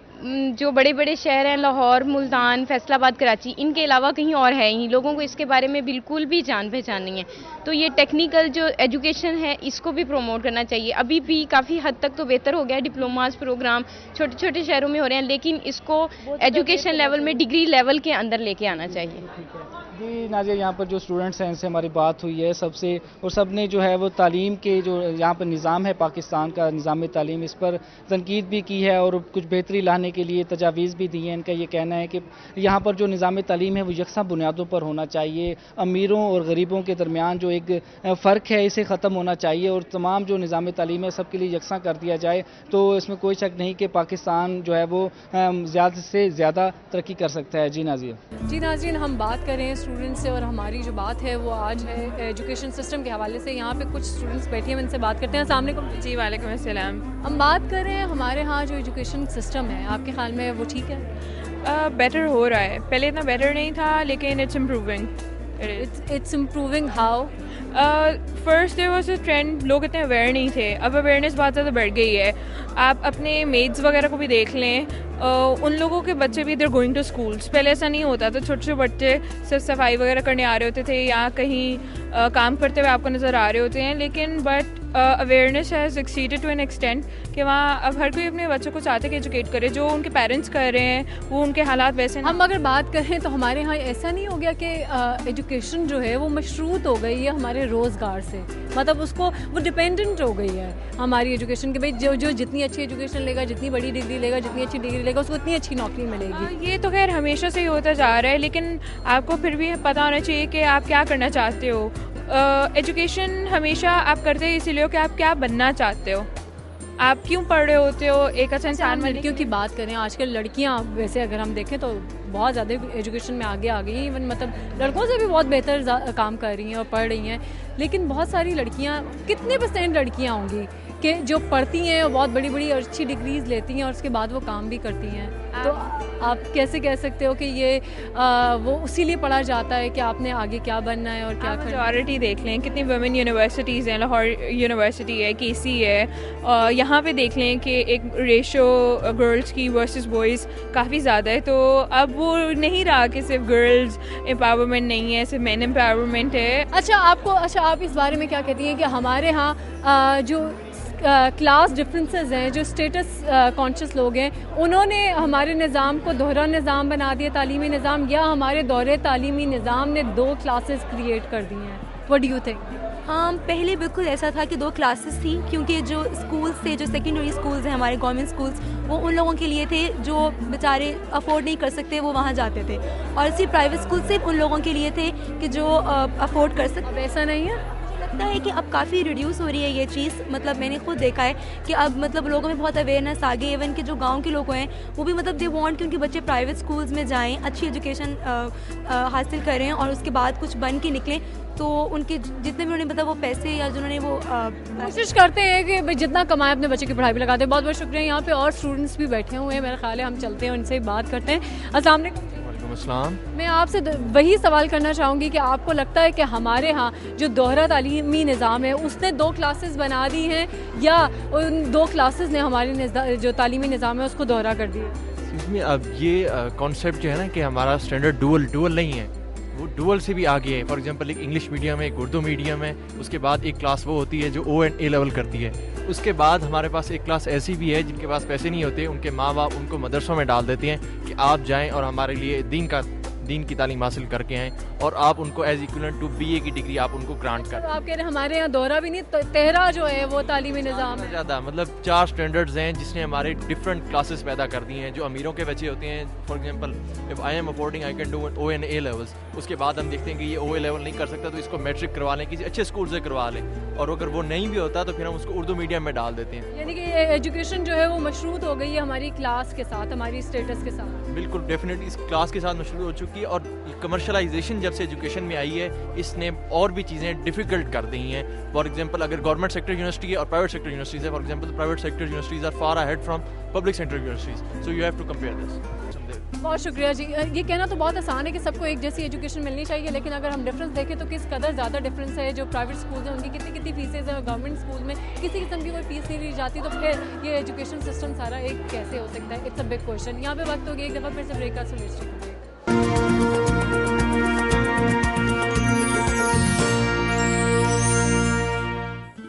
جو بڑے بڑے شہر ہیں لاہور, ملتان, فیصل آباد, کراچی, ان کے علاوہ کہیں اور ہے ہی, لوگوں کو اس کے بارے میں بالکل بھی جان پہچان نہیں ہے. تو یہ ٹیکنیکل جو ایجوکیشن ہے اس کو بھی پروموٹ کرنا چاہیے. ابھی بھی کافی حد تک تو بہتر ہو گیا ہے, ڈپلوماز پروگرام چھوٹے چھوٹے شہروں میں ہو رہے ہیں, لیکن اس کو ایجوکیشن لیول میں ڈگری لیول کے اندر لے کے آنا چاہیے. جی ناظرین, یہاں پر جو اسٹوڈنٹس ہیں ان سے ہماری بات ہوئی ہے سب سے, اور سب نے جو ہے وہ تعلیم کے جو یہاں پر نظام ہے پاکستان کا نظام تعلیم, اس پر تنقید بھی کی ہے اور کچھ بہتری لانے کے لیے تجاویز بھی دی ہیں. ان کا یہ کہنا ہے کہ یہاں پر جو نظام تعلیم ہے وہ یکساں بنیادوں پر ہونا چاہیے, امیروں اور غریبوں کے درمیان جو ایک فرق ہے اسے ختم ہونا چاہیے, اور تمام جو نظام تعلیم ہے سب کے لیے یکساں کر دیا جائے تو اس میں کوئی شک نہیں کہ پاکستان جو ہے وہ زیادہ سے زیادہ ترقی کر سکتا ہے. جی ناظرین, ہم بات کر رہے ہیں اسٹوڈنٹ سے, اور ہماری جو بات ہے وہ آج ہے ایجوکیشن سسٹم کے حوالے سے. یہاں پہ کچھ اسٹوڈنٹس بیٹھے ہیں, ان سے بات کرتے ہیں. السلام علیکم. جی وعلیکم السلام. ہم بات کر رہے ہیں ہمارے ہاں جو ایجوکیشن سسٹم ہے, آپ کے خیال میں وہ ٹھیک ہے؟ بیٹر ہو رہا ہے, پہلے اتنا بیٹر نہیں تھا لیکن it's improving. It's improving how? First there was a trend, لوگ اتنے اویئر نہیں تھے, اب اویئرنیس بہت زیادہ بڑھ گئی ہے. آپ اپنے میڈس وغیرہ کو بھی دیکھ لیں, ان لوگوں کے بچے بھی دیر گوئنگ ٹو اسکولس. پہلے ایسا نہیں ہوتا تھا, چھوٹے چھوٹے بچے صرف صفائی وغیرہ کرنے آ رہے ہوتے تھے یا کہیں کام کرتے ہوئے آپ کو نظر آ رہے ہوتے ہیں. لیکن but awareness has exceeded to an extent کہ وہاں اب ہر کوئی اپنے بچوں کو چاہتے کہ ایجوکیٹ کرے, جو ان کے پیرنٹس کر رہے ہیں وہ ان کے حالات ویسے. ہم اگر بات کریں تو ہمارے ہاں ایسا نہیں ہو گیا کہ ایجوکیشن جو ہے وہ مشروط ہو گئی ہے ہمارے روزگار سے, مطلب اس کو وہ ڈپینڈنٹ ہو گئی ہے ہماری ایجوکیشن کے, بھائی جو جتنی اچھی ایجوکیشن لے گا, جتنی بڑی ڈگری لے گا, جتنی اچھی ڈگری لے گا, اس کو اتنی اچھی نوکری ملے گی. یہ تو خیر ہمیشہ سے ہی ہوتا جا رہا ہے, لیکن آپ کو پھر بھی پتہ ہونا چاہیے کہ آپ کیا کرنا چاہتے ہو. ایجوکیشن ہمیشہ آپ کرتے ہیں اسی لیے کہ آپ کیا بننا چاہتے ہو, آپ کیوں پڑھ رہے ہوتے ہو ایک اچھا انسان. لڑکیوں کی بات کریں, آج کل لڑکیاں ویسے اگر ہم دیکھیں تو بہت زیادہ ایجوکیشن میں آگے آ گئی ہیں, ایون مطلب لڑکوں سے بھی بہت بہتر کام کر رہی ہیں اور پڑھ رہی ہیں. لیکن بہت ساری لڑکیاں, کتنے % لڑکیاں ہوں گی کہ جو پڑھتی ہیں اور بہت بڑی بڑی اور اچھی ڈگریز لیتی ہیں اور اس کے بعد وہ کام بھی کرتی ہیں. تو آپ کیسے کہہ سکتے ہو کہ یہ وہ اسی لیے پڑھا جاتا ہے کہ آپ نے آگے کیا بننا ہے اور کیا کرنا ہے؟ میجورٹی دیکھ لیں کتنی ویمن یونیورسٹیز ہیں, لاہور یونیورسٹی ہے, KC ہے, یہاں پہ دیکھ لیں کہ ایک ریشو گرلز کی ورسز بوائز کافی زیادہ ہے. تو اب وہ نہیں رہا کہ صرف گرلز امپاورمنٹ نہیں ہے, صرف مین امپاورمنٹ ہے. اچھا آپ اس بارے میں کیا کہتی ہیں کہ ہمارے ہاں جو کلاس ڈفرینسز ہیں, جو اسٹیٹس کانشیس لوگ ہیں, انہوں نے ہمارے نظام کو دوہرا نظام بنا دیا, تعلیمی نظام, یا ہمارے دورے تعلیمی نظام نے 2 کلاسز کریٹ کر دی ہیں؟ What do you think? پہلے بالکل ایسا تھا کہ 2 کلاسز تھیں, کیونکہ جو اسکولس تھے, جو سیکنڈری اسکولز ہیں ہمارے گورنمنٹ اسکولس, وہ ان لوگوں کے لیے تھے جو بیچارے افورڈ نہیں کر سکتے, وہ وہاں جاتے تھے, اور صرف پرائیویٹ اسکول صرف ان لوگوں کے لیے تھے کہ جو افورڈ کر سکتے. ایسا نہیں ہے؟ لگتا ہے کہ اب کافی ریڈیوس ہو رہی ہے یہ چیز. مطلب میں نے خود دیکھا ہے کہ اب مطلب لوگوں میں بہت اویئرنیس آ گئی. ایون کہ جو گاؤں کے لوگ ہیں وہ بھی مطلب دے وانٹ کہ ان کے بچے پرائیویٹ اسکولز میں جائیں, اچھی ایجوکیشن حاصل کریں اور اس کے بعد کچھ بن کے نکلیں. تو ان کے جتنے بھی انہوں نے مطلب وہ پیسے یا جنہوں نے وہ کوشش کرتے ہیں کہ جتنا کمائے اپنے بچے کی پڑھائی پہ لگاتے ہیں. بہت بہت شکریہ. یہاں پہ اور اسٹوڈنٹس بھی بیٹھے ہوئے ہیں, میرا خیال ہے ہم چلتے ہیں ان سے بات کرتے ہیں. السلام علیکم. السلام. میں آپ سے وہی سوال کرنا چاہوں گی کہ آپ کو لگتا ہے کہ ہمارے ہاں جو دوہرا تعلیمی نظام ہے اس نے 2 کلاسز بنا دی ہیں, یا ان 2 کلاسز نے ہمارے جو تعلیمی نظام ہے اس کو دوہرا کر دیا؟ اب یہ کانسیپٹ جو ہے نا کہ ہمارا اسٹینڈرڈ ڈوول نہیں ہے, وہ ڈوول سے بھی آگے ہے. فار ایگزامپل ایک انگلش میڈیم ہے, ایک اردو میڈیم ہے, اس کے بعد ایک کلاس وہ ہوتی ہے جو O and A لیول کرتی ہے. اس کے بعد ہمارے پاس ایک کلاس ایسی بھی ہے جن کے پاس پیسے نہیں ہوتے, ان کے ماں باپ ان کو مدرسوں میں ڈال دیتے ہیں کہ آپ جائیں اور ہمارے لیے دین کی تعلیم حاصل کر کے ہیں اور آپ ان کو ایز ایکویلنٹ ٹو BA کی ڈگری آپ ان کو گرانٹ کر. آپ کہہ رہے ہیں ہمارے یہاں دورہ بھی نہیں, تہرا جو ہے وہ تعلیمی نظام ہے زیادہ, مطلب 4 اسٹینڈرڈز ہیں جس نے ہمارے ڈفرینٹ کلاسز پیدا کر دی ہیں. جو امیروں کے بچے ہوتے ہیں, for example if I am affording I can do O and A levels, اس کے بعد ہم دیکھتے ہیں کہ یہ OA لیول نہیں کر سکتا تو اس کو میٹرک کروا لیں, کسی اچھے اسکول سے کروا لیں, اور اگر وہ نہیں بھی ہوتا تو پھر ہم اس کو اردو میڈیم میں ڈال دیتے ہیں. یعنی کہ ایجوکیشن جو ہے وہ مشروط ہو گئی ہے ہماری کلاس کے ساتھ, ہماری اسٹیٹس کے ساتھ. بالکل ڈیفینیٹلی اس کلاس کے ساتھ مشروط ہو چکی ہے, اور کمرشلائزیشن جب سے ایجوکیشن میں آئی ہے اس نے اور بھی چیزیں ڈیفیکلٹ کر دی ہیں. فار ایگزامپل اگر گورنمنٹ سیکٹر یونیورسٹی ہے اور پرائیویٹ سیکٹر یونیورسٹیز ہے, for example private sector universities are far ahead from public sector universities, so you have to compare this. بہت شکریہ جی. یہ کہنا تو بہت آسان ہے کہ سب کو ایک جیسی ایجوکیشن ملنی چاہیے, لیکن اگر ہم ڈفرینس دیکھیں تو کس قدر زیادہ ڈفرینس ہے. جو پرائیویٹ اسکولز ہیں ان کی کتنی فیسز ہیں, اور گورنمنٹ اسکول میں کسی قسم کی کوئی فیس نہیں لی جاتی, تو پھر یہ ایجوکیشن سسٹم سارا ایک کیسے ہو سکتا ہے؟ It's a big question. یہاں پہ وقت ہو گیا ایک دفعہ پھر سے بریک کا select.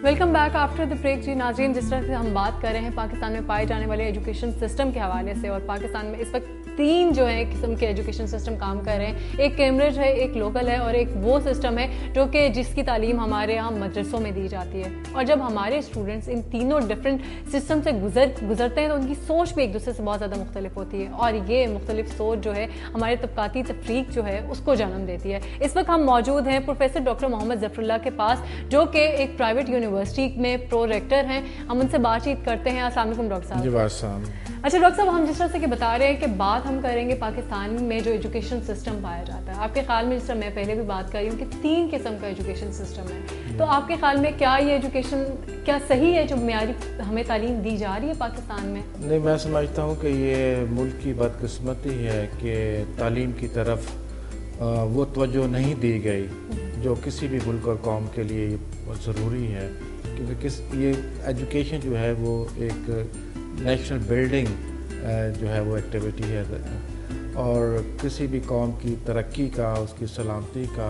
Welcome back after the break. جی ناظرین, جس طرح سے ہم بات کر رہے ہیں پاکستان میں پائے جانے والے ایجوکیشن سسٹم کے حوالے سے, اور پاکستان میں اس وقت 3 جو ہیں قسم کے ایجوکیشن سسٹم کام کر رہے ہیں. ایک کیمبرج ہے, ایک لوکل ہے, اور ایک وہ سسٹم ہے جو کہ جس کی تعلیم ہمارے یہاں مدرسوں میں دی جاتی ہے. اور جب ہمارے اسٹوڈنٹس ان تینوں ڈفرینٹ سسٹم سے گزرتے ہیں تو ان کی سوچ بھی ایک دوسرے سے بہت زیادہ مختلف ہوتی ہے, اور یہ مختلف سوچ جو ہے ہمارے طبقاتی تفریق جو ہے اس کو جنم دیتی ہے. اس وقت ہم موجود ہیں پروفیسر ڈاکٹر محمد ظفر اللہ کے پاس, جو کہ ایک پرائیویٹ یونیورسٹی میں پرو ریکٹر ہیں. ہم ان سے بات چیت کرتے ہیں. السلام علیکم ڈاکٹر صاحب. جی السلام. اچھا ڈاکٹر صاحب, ہم جس طرح سے کہ بتا رہے ہیں کہ بات ہم کریں گے پاکستان میں جو ایجوکیشن سسٹم پایا جاتا ہے, آپ کے خیال میں, جس طرح میں پہلے بھی بات کر رہی ہوں کہ 3 قسم کا ایجوکیشن سسٹم ہے, تو آپ کے خیال میں کیا یہ ایجوکیشن کیا صحیح ہے جو معیاری ہمیں تعلیم دی جا رہی ہے پاکستان میں؟ نہیں, میں سمجھتا ہوں کہ یہ ملک کی بدقسمتی ہے کہ تعلیم کی طرف وہ توجہ نہیں دی گئی جو کسی بھی ملک اور قوم کے لیے ضروری ہے, کیونکہ یہ ایجوکیشن جو ہے وہ ایک نیشنل بلڈنگ جو ہے وہ ایکٹیویٹی ہے, اور کسی بھی قوم کی ترقی کا, اس کی سلامتی کا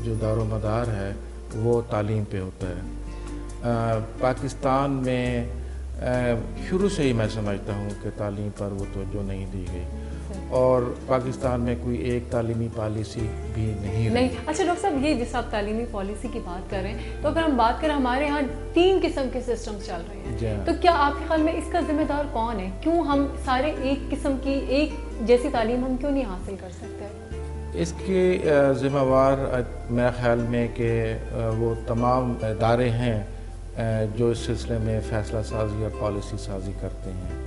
جو دار و مدار ہے وہ تعلیم پہ ہوتا ہے. پاکستان میں شروع سے ہی میں سمجھتا ہوں کہ تعلیم پر وہ توجہ نہیں دی گئی, اور پاکستان میں کوئی ایک تعلیمی پالیسی بھی نہیں. اچھا ڈاکٹر صاحب, یہ جس آپ تعلیمی پالیسی کی بات کر رہے ہیں, تو اگر ہم بات کریں ہمارے یہاں 3 قسم کے سسٹمز چل رہے ہیں, تو کیا آپ کے خیال میں اس کا ذمہ دار کون ہے؟ کیوں ہم سارے ایک قسم کی ایک جیسی تعلیم ہم کیوں نہیں حاصل کر سکتے؟ اس کے ذمہ وار میرے خیال میں کہ وہ تمام ادارے ہیں جو اس سلسلے میں فیصلہ سازی اور پالیسی سازی کرتے ہیں.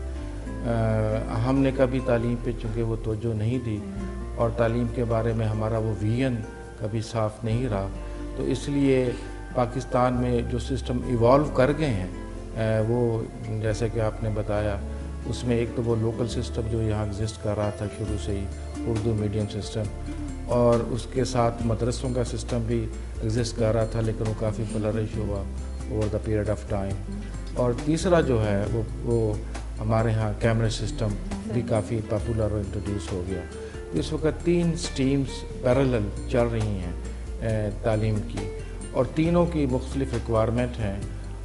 ہم نے کبھی تعلیم پہ چونکہ وہ توجہ نہیں دی, اور تعلیم کے بارے میں ہمارا وہ ویژن کبھی صاف نہیں رہا, تو اس لیے پاکستان میں جو سسٹم ایوالو کر گئے ہیں وہ جیسے کہ آپ نے بتایا, اس میں ایک تو وہ لوکل سسٹم جو یہاں ایگزسٹ کر رہا تھا شروع سے ہی, اردو میڈیم سسٹم, اور اس کے ساتھ مدرسوں کا سسٹم بھی ایگزسٹ کر رہا تھا, لیکن وہ کافی فلرش ہوا over the period of time. اور تیسرا جو ہے وہ ہمارے ہاں کیمبرج سسٹم بھی کافی پاپولر اور انٹروڈیوس ہو گیا. اس وقت 3 سٹریمز پیرالل چل رہی ہیں تعلیم کی, اور تینوں کی مختلف ریکوائرمنٹ ہیں,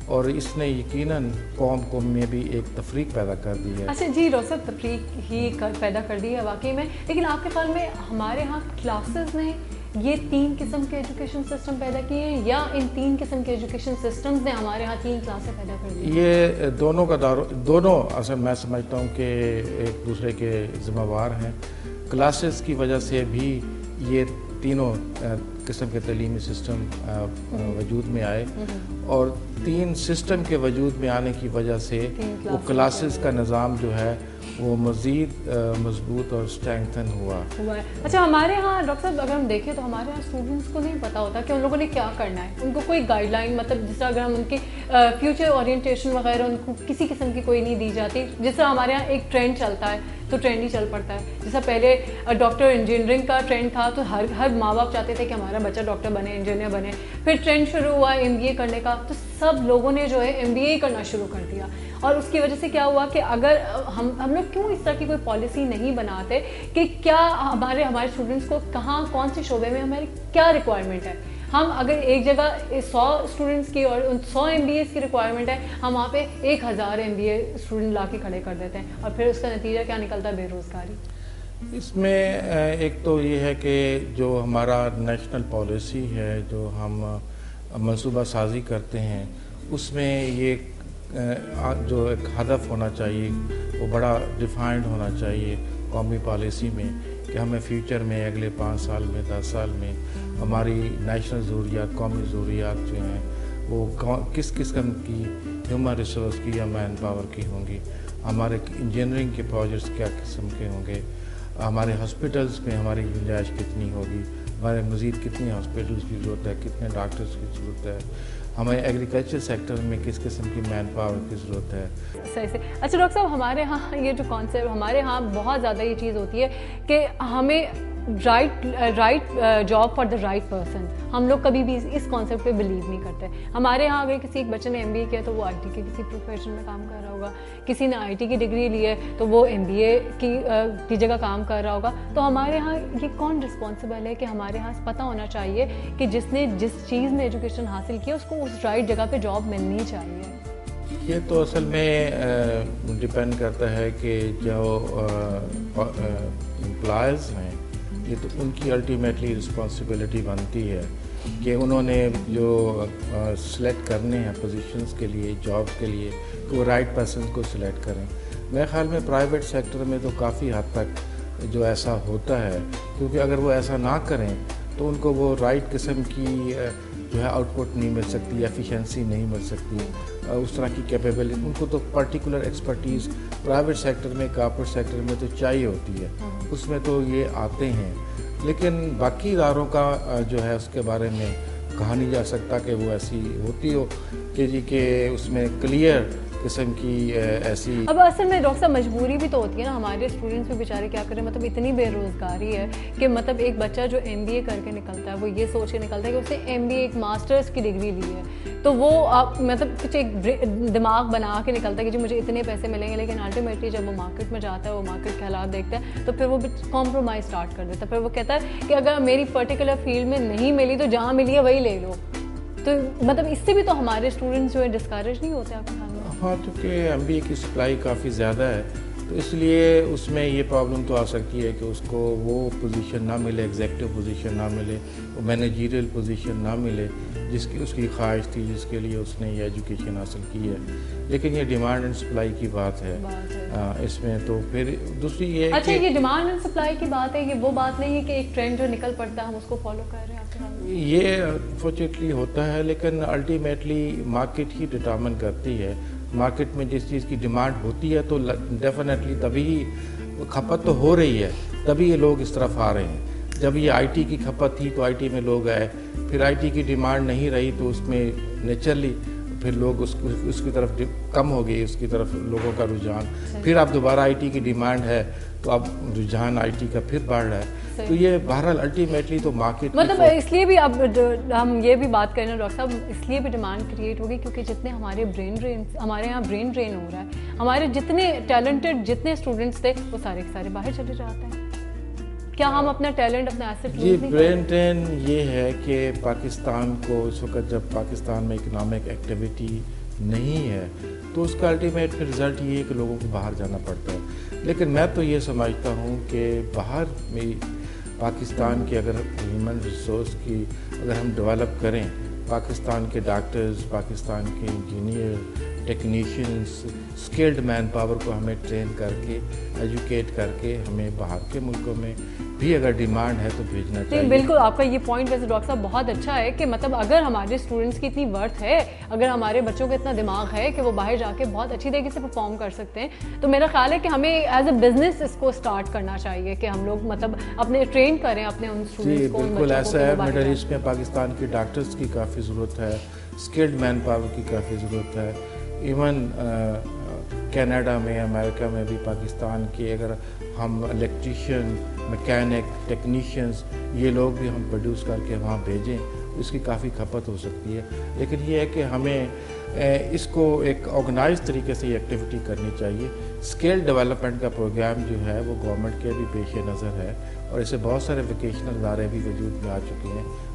اور اس نے یقیناً قوم میں بھی ایک تفریق پیدا کر دی ہے. اچھا جی ڈاکٹر صاحب, تفریق ہی پیدا کر دی ہے واقعی میں, لیکن آپ کے خیال میں ہمارے ہاں کلاسز نے یہ 3 قسم کے ایجوکیشن سسٹم پیدا کیے ہیں, یا ان 3 قسم کے ایجوکیشن سسٹمز نے ہمارے ہاں 3 کلاسیں پیدا کر دی؟ یہ دونوں اصل میں سمجھتا ہوں کہ ایک دوسرے کے ذمہ وار ہیں. کلاسز کی وجہ سے بھی یہ تینوں قسم کے تعلیمی سسٹم وجود میں آئے, اور 3 سسٹم کے وجود میں آنے کی وجہ سے وہ کلاسز کا نظام جو ہے وہ مزید مضبوط اور اسٹرینگتھن ہوا ہے. اچھا, ہمارے ہاں ڈاکٹر صاحب اگر ہم دیکھیں تو ہمارے یہاں اسٹوڈنٹس کو نہیں پتہ ہوتا کہ ان لوگوں نے کیا کرنا ہے, ان کو کوئی گائیڈ لائن, مطلب جس طرح اگر ہم ان کی فیوچر اورینٹیشن وغیرہ ان کو کسی قسم کی کوئی نہیں دی جاتی. جس طرح ہمارے یہاں ایک ٹرینڈ چلتا ہے تو ٹرینڈ ہی چل پڑتا ہے. جیسا پہلے ڈاکٹر انجینئرنگ کا ٹرینڈ تھا, تو ہر ماں باپ چاہتے تھے کہ ہمارا بچہ ڈاکٹر بنے, انجینئر بنے. پھر ٹرینڈ شروع ہوا MBA کرنے کا, تو سب لوگوں نے جو ہے MBA کرنا شروع کر دیا, اور اس کی وجہ سے کیا ہوا کہ اگر ہم لوگ کیوں اس طرح کی کوئی پالیسی نہیں بناتے کہ کیا ہمارے اسٹوڈنٹس کو کہاں کون سے شعبے میں ہماری کیا ریکوائرمنٹ ہے. ہم اگر ایک جگہ 100 اسٹوڈنٹس کی اور 100 MBAs کی ریکوائرمنٹ ہے, ہم وہاں پہ 1000 MBA اسٹوڈنٹ لا کے کھڑے کر دیتے ہیں, اور پھر اس کا نتیجہ کیا نکلتا ہے؟ بے روزگاری. اس میں ایک تو یہ ہے کہ جو ہمارا نیشنل پالیسی ہے جو ہم منصوبہ سازی کرتے ہیں اس میں یہ جو ایک ہدف ہونا چاہیے وہ بڑا ڈیفائنڈ ہونا چاہیے قومی پالیسی میں کہ ہمیں فیوچر میں اگلے 5 سال میں 10 سال میں ہماری نیشنل ضروریات قومی ضروریات جو ہیں وہ کس قسم کی ہیومن ریسورس کی یا مین پاور کی ہوں گی، ہمارے انجینئرنگ کے پروجیکٹس کیا قسم کے ہوں گے، ہمارے ہاسپٹلس میں ہماری گنجائش کتنی ہوگی، ہمارے مزید کتنے ہاسپٹلس کی ضرورت ہے، کتنے ڈاکٹرس کی ضرورت ہے، ہمیں ایگریکلچر سیکٹر میں کس قسم کی مین پاور کی ضرورت ہے۔ صحیح سے اچھا ڈاکٹر صاحب، ہمارے ہاں یہ جو کانسیپٹ ہمارے ہاں بہت زیادہ یہ چیز ہوتی ہے کہ ہمیں right job for the right person, ہم لوگ کبھی بھی اس کانسیپٹ پہ بلیو نہیں کرتے۔ ہمارے ہاں اگر کسی ایک بچے نے MBA کیا تو وہ IT کے کسی پروفیشن میں کام کر رہا ہوگا، کسی نے IT کی ڈگری لی ہے تو وہ MBA کی جگہ کام کر رہا ہوگا۔ تو ہمارے ہاں یہ کون رسپانسبل ہے کہ ہمارے ہاں پتہ ہونا چاہیے کہ جس نے جس چیز میں ایجوکیشن حاصل کی اس کو اس رائٹ جگہ پہ جاب ملنی چاہیے۔ یہ تو اصل میں ڈپینڈ کرتا ہے کہ جو امپلائز ہیں یہ تو ان کی الٹیمیٹلی رسپانسبلٹی بنتی ہے کہ انہوں نے جو سلیکٹ کرنے ہیں پوزیشنز کے لیے، جابس کے لیے، کہ وہ رائٹ پرسنز کو سلیکٹ کریں۔ میرے خیال میں پرائیویٹ سیکٹر میں تو کافی حد تک جو ایسا ہوتا ہے، کیونکہ اگر وہ ایسا نہ کریں تو ان کو وہ رائٹ قسم کی جو ہے آؤٹ پٹ نہیں مل سکتی، ایفیشنسی نہیں مل سکتی، اس طرح کی کیپیبلٹی ان کو تو پرٹیکولر ایکسپرٹیز پرائیویٹ سیکٹر میں کارپوریٹ سیکٹر میں تو چاہیے ہوتی ہے، اس میں تو یہ آتے ہیں، لیکن باقی اداروں کا جو ہے اس کے بارے میں کہا نہیں جا سکتا کہ وہ ایسی ہوتی ہو کہ اس میں کلیئر قسم کی ایسی۔ اب اصل میں ڈاکٹر صاحب مجبوری بھی تو ہوتی ہے نا، ہمارے اسٹوڈنٹس بھی بیچارے کیا کریں، مطلب اتنی بے روزگاری ہے کہ مطلب ایک بچہ جو MBA کر کے نکلتا ہے وہ یہ سوچ کے نکلتا ہے کہ اس نے MBA ایک ماسٹرز کی ڈگری لی ہے تو وہ مطلب کچھ ایک دماغ بنا کے نکلتا ہے کہ جی مجھے اتنے پیسے ملیں گے، لیکن الٹیمیٹلی جب وہ مارکیٹ میں جاتا ہے، وہ مارکیٹ کے حالات دیکھتا ہے تو پھر وہ کمپرومائز اسٹارٹ کر دیتا ہے، پھر وہ کہتا ہے کہ اگر میری پرٹیکولر فیلڈ میں نہیں ملی تو جہاں ملی ہے وہی لے لو۔ تو مطلب اس سے بھی تو ہمارے اسٹوڈنٹس جو ہے ڈسکریج نہیں ہوتے آپ کے خیال میں؟ ہاں، کیونکہ MBA کی سپلائی کافی زیادہ ہے تو اس لیے اس میں یہ پرابلم تو آ سکتی ہے کہ اس کو وہ پوزیشن نہ ملے، ایگزیکٹو پوزیشن نہ ملے، وہ مینیجریل پوزیشن نہ ملے جس کی اس کی خواہش تھی، جس کے لیے اس نے یہ ایجوکیشن حاصل کی ہے۔ لیکن یہ ڈیمانڈ اینڈ سپلائی کی بات ہے اس میں۔ تو پھر دوسری یہ اچھا، یہ ڈیمانڈ اینڈ سپلائی کی بات ہے، یہ وہ بات نہیں ہے کہ ایک ٹرینڈ جو نکل پڑتا ہے ہم اس کو فالو کر رہے ہیں آپ کے خیال میں؟ یہ انفارچونیٹلی ہوتا ہے، لیکن الٹیمیٹلی مارکیٹ ہی ڈٹرمن کرتی ہے۔ مارکیٹ میں جس چیز کی ڈیمانڈ ہوتی ہے تو ڈیفینیٹلی تبھی کھپت تو ہو رہی ہے، تبھی یہ لوگ اس طرف آ رہے ہیں۔ جب یہ IT کی کھپت تھی تو IT میں لوگ آئے، پھر IT کی ڈیمانڈ نہیں رہی تو اس میں نیچرلی پھر لوگ اس کی طرف کم ہو گئی، اس کی طرف لوگوں کا رجحان، پھر اب دوبارہ IT کی ڈیمانڈ ہے تو اب رجحان IT کا پھر بڑھ رہا ہے۔ تو یہ بہرحال الٹیمیٹلی تو مارکیٹ مطلب اس لیے بھی اب ہم یہ بھی بات کر رہے ہیں ڈاکٹر صاحب، اس لیے بھی ڈیمانڈ کریٹ ہوگی کیونکہ جتنے ہمارے ہمارے یہاں برین ڈرین ہو رہا ہے، ہمارے جتنے ٹیلنٹڈ جتنے اسٹوڈنٹس تھے وہ سارے کے سارے باہر چلے جاتے ہیں۔ کیا ہم اپنا ٹیلنٹ اپنا ایسٹ جی، برین ڈرین یہ ہے کہ پاکستان کو اس وقت جب پاکستان میں اکنامک ایکٹیویٹی نہیں ہے تو اس کا الٹیمیٹ پھر رزلٹ یہ ہے کہ لوگوں کو باہر جانا پڑتا ہے۔ لیکن میں تو یہ سمجھتا ہوں کہ باہر میں پاکستان کی اگر ہیومن ریسورس کی اگر ہم ڈیولپ کریں، پاکستان کے ڈاکٹرز، پاکستان کے engineer, technicians, skilled man power کو ہمیں ٹرین کر کے ایجوکیٹ کر کے ہمیں باہر کے ملکوں میں بھی اگر ڈیمانڈ ہے تو بھیجنا چاہیے۔ نہیں، بالکل آپ کا یہ پوائنٹ ویسے ڈاکٹر صاحب بہت اچھا ہے کہ مطلب اگر ہمارے اسٹوڈنٹس کی اتنی ورتھ ہے، اگر ہمارے بچوں کا اتنا دماغ ہے کہ وہ باہر جا کے بہت اچھی طریقے سے پرفارم کر سکتے ہیں، تو میرا خیال ہے کہ ہمیں ایز اے بزنس اس کو اسٹارٹ کرنا چاہیے کہ ہم لوگ مطلب اپنے ٹرین کریں اپنے ان اسٹوڈنٹس کو۔ بالکل ایسا ہے، مڈل ایسٹ میں پاکستان کے ڈاکٹرز کی کافی ضرورت ہے، اسکلڈ مین پاور کی کافی ضرورت ہے۔ ایون کینیڈا میں، امریکہ میں بھی پاکستان کے اگر ہم الیکٹریشین، میکینک، ٹیکنیشینز یہ لوگ بھی ہم پروڈیوس کر کے وہاں بھیجیں، اس کی کافی کھپت ہو سکتی ہے۔ لیکن یہ ہے کہ ہمیں اس کو ایک آرگنائز طریقے سے یہ ایکٹیویٹی کرنی چاہیے۔ اسکل ڈیولپمنٹ کا پروگرام جو ہے وہ گورنمنٹ کے بھی پیش نظر ہے اور اسے بہت سارے ووکیشنل ادارے بھی وجود میں آ چکے ہیں،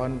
1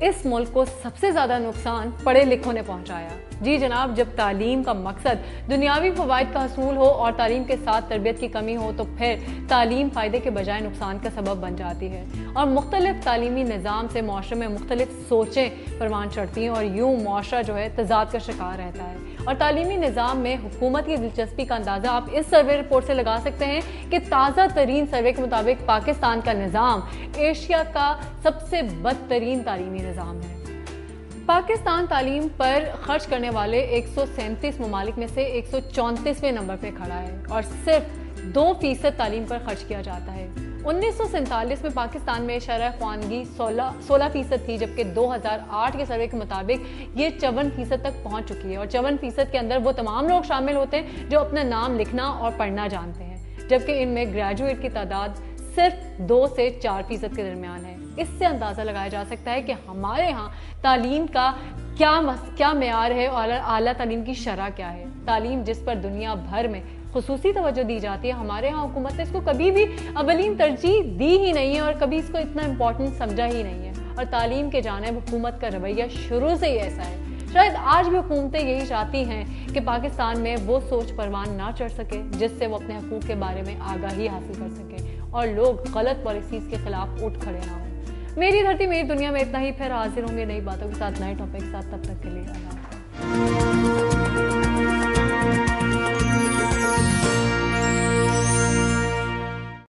اس ملک کو سب سے زیادہ نقصان پڑھے لکھوں نے پہنچایا. جی جناب, جب تعلیم کا مقصد دنیاوی فوائد کا حصول ہو اور تعلیم کے ساتھ تربیت کی کمی ہو تو پھر تعلیم فائدے کے بجائے نقصان کا سبب بن جاتی ہے, اور مختلف تعلیمی نظام سے معاشرے میں مختلف سوچیں پروان چڑھتی ہیں اور یوں معاشرہ جو ہے تضاد کا شکار رہتا ہے. اور تعلیمی نظام میں حکومت کی دلچسپی کا اندازہ آپ اس سروے رپورٹ سے لگا سکتے ہیں کہ تازہ ترین سروے کے مطابق پاکستان کا نظام ایشیا کا سب سے بدترین تعلیمی نظام ہے. پاکستان تعلیم پر خرچ کرنے والے 137 ممالک میں سے 134ویں نمبر پہ کھڑا ہے اور صرف 2% تعلیم پر خرچ کیا جاتا ہے. 1947 میں پاکستان میں شرح خواندگی 16% تھی, جبکہ 2008 کے سروے کے مطابق یہ 54% تک پہنچ چکی ہے, اور 54% کے اندر وہ تمام لوگ شامل ہوتے ہیں جو اپنا نام لکھنا اور پڑھنا جانتے ہیں, جبکہ ان میں گریجویٹ کی تعداد صرف 2 سے 4% کے درمیان ہے. اس سے اندازہ لگایا جا سکتا ہے کہ ہمارے ہاں تعلیم کا کیا معیار ہے اور اعلیٰ تعلیم کی شرح کیا ہے. تعلیم جس پر دنیا بھر میں خصوصی توجہ دی جاتی ہے, ہمارے ہاں حکومت نے اس کو کبھی بھی اولین ترجیح دی ہی نہیں ہے اور کبھی اس کو اتنا امپورٹنٹ سمجھا ہی نہیں ہے, اور تعلیم کے جانب حکومت کا رویہ شروع سے ہی ایسا ہے. شاید آج بھی حکومتیں یہی چاہتی ہیں کہ پاکستان میں وہ سوچ پروان نہ چڑھ سکے جس سے وہ اپنے حقوق کے بارے میں آگاہی حاصل کر سکے اور لوگ غلط پالیسیز کے خلاف اٹھ کھڑے نہ ہوں. میری دھرتی میری دنیا میں اتنا ہی, پھر حاضر ہوں گے نئی باتوں کے ساتھ, نئے ٹاپک کے ساتھ. تب تک کے لیے اللہ حافظ.